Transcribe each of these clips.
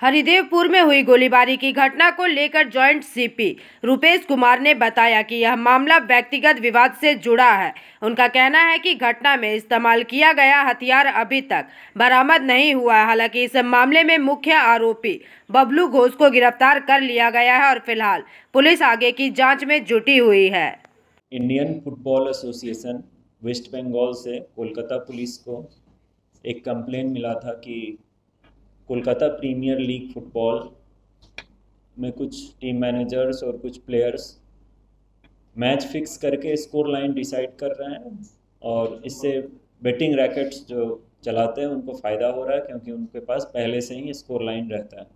हरिदेवपुर में हुई गोलीबारी की घटना को लेकर जॉइंट सीपी रुपेश कुमार ने बताया कि यह मामला व्यक्तिगत विवाद से जुड़ा है। उनका कहना है कि घटना में इस्तेमाल किया गया हथियार अभी तक बरामद नहीं हुआ है। हालांकि इस मामले में मुख्य आरोपी बबलू घोष को गिरफ्तार कर लिया गया है और फिलहाल पुलिस आगे की जाँच में जुटी हुई है। Indian football association West Bengal से कोलकाता पुलिस को एक कंप्लेन मिला था कि कोलकाता प्रीमियर लीग फुटबॉल में कुछ टीम मैनेजर्स और कुछ प्लेयर्स मैच फिक्स करके स्कोर लाइन डिसाइड कर रहे हैं और इससे बेटिंग रैकेट्स जो चलाते हैं उनको फ़ायदा हो रहा है, क्योंकि उनके पास पहले से ही स्कोर लाइन रहता है।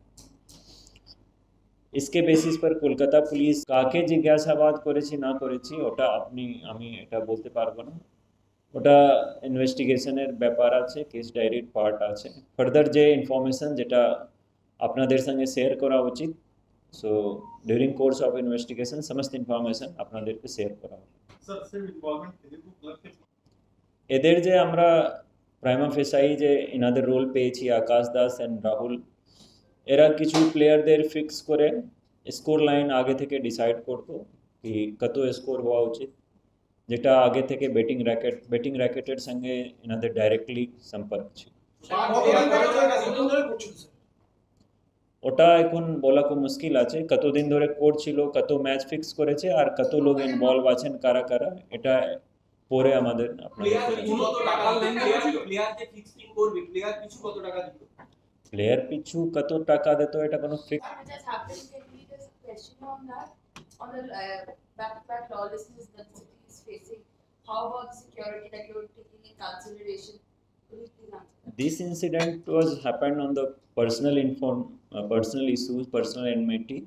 इसके बेसिस पर कोलकाता पुलिस काके जिज्ञासाबाद करेছি না করেছি ওটা আমি এটা বলতে পারবো না। ওটা ইনভেস্টিগেশনের ব্যাপার আছে, কেস ডায়েরির পার্ট আছে। ফার্দার যে ইনফরমেশন যেটা আপনাদের সঙ্গে শেয়ার করা উচিত, so during course of investigation সমস্ত ইনফরমেশন আপনাদেরকে শেয়ার করা হবে। এদের যে আমরা প্রাইমা ফেসাই যে ইনাদের রোল পেয়েছি আকাশ দাস অ্যান্ড রাহুল, এরা কিছু প্লেয়ারদের ফিক্স করে স্কোর লাইন আগে থেকে ডিসাইড করতো কি কত স্কোর হওয়া উচিত, যেটা আগে থেকে বেটিং র্যাকেটের সঙ্গে এনাদের ডাইরেক্টলি সম্পর্ক ছিল। ওটা এখন বলা খুব মুশকিল আছে কতদিন ধরে করছিল, কত ম্যাচ ফিক্স করেছে আর কত লোক ইনভলভ আছেন, কারা কারা, এটা পরে আমাদের প্লেয়ার পিছু কত টাকা দিত এটা কোনো fix How about security that you're taking in consideration? This incident was happened on the personal issues, personal enmity.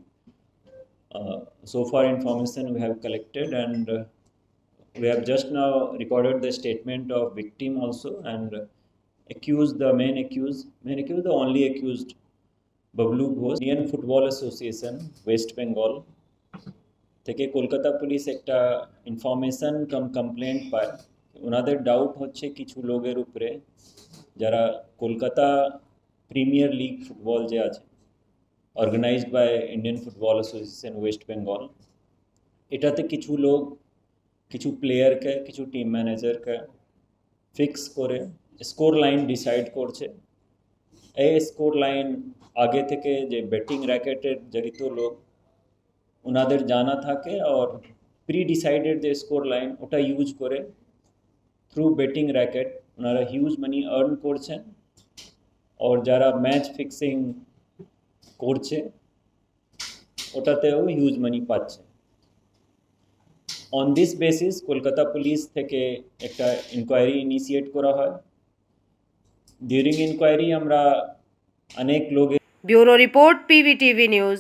So far information we have collected, and we have just now recorded the statement of victim also, and the main accused, the only accused, Bablu Ghosh, Indian Football Association, West Bengal. থেকে Kolkata police একটা information complaint পায়। ওনাদের doubt হচ্ছে কিছু লোকের উপরে যারা Kolkata premier league football যে আছে organized by Indian football association West Bengal, এটাতে কিছু লোক কিছু প্লেয়ারকে কিছু টিম ম্যানেজারকে ফিক্স করে স্কোর লাইন ডিসাইড করছে। এই স্কোর লাইন আগে থেকে যে বেটিং র্যাকেটের জড়িত লোক ওনাদের জানা থাকে और প্রি ডিসাইডেড যে স্কোর লাইন ওটা ইউজ করে থ্রু বেটিং র্যাকেট ওনারা হিউজ মানি আর্ন করছেন, और যারা ম্যাচ ফিক্সিং করছে ওটাতেও হিউজ মানি পাচ্ছে। On this basis Kolkata police থেকে একটা ইনকোয়ারি ইনিশিয়েট করা হয়। ডিউরিং ইনকোয়ারি আমরা অনেক লোক। Bureau report, PVTV news.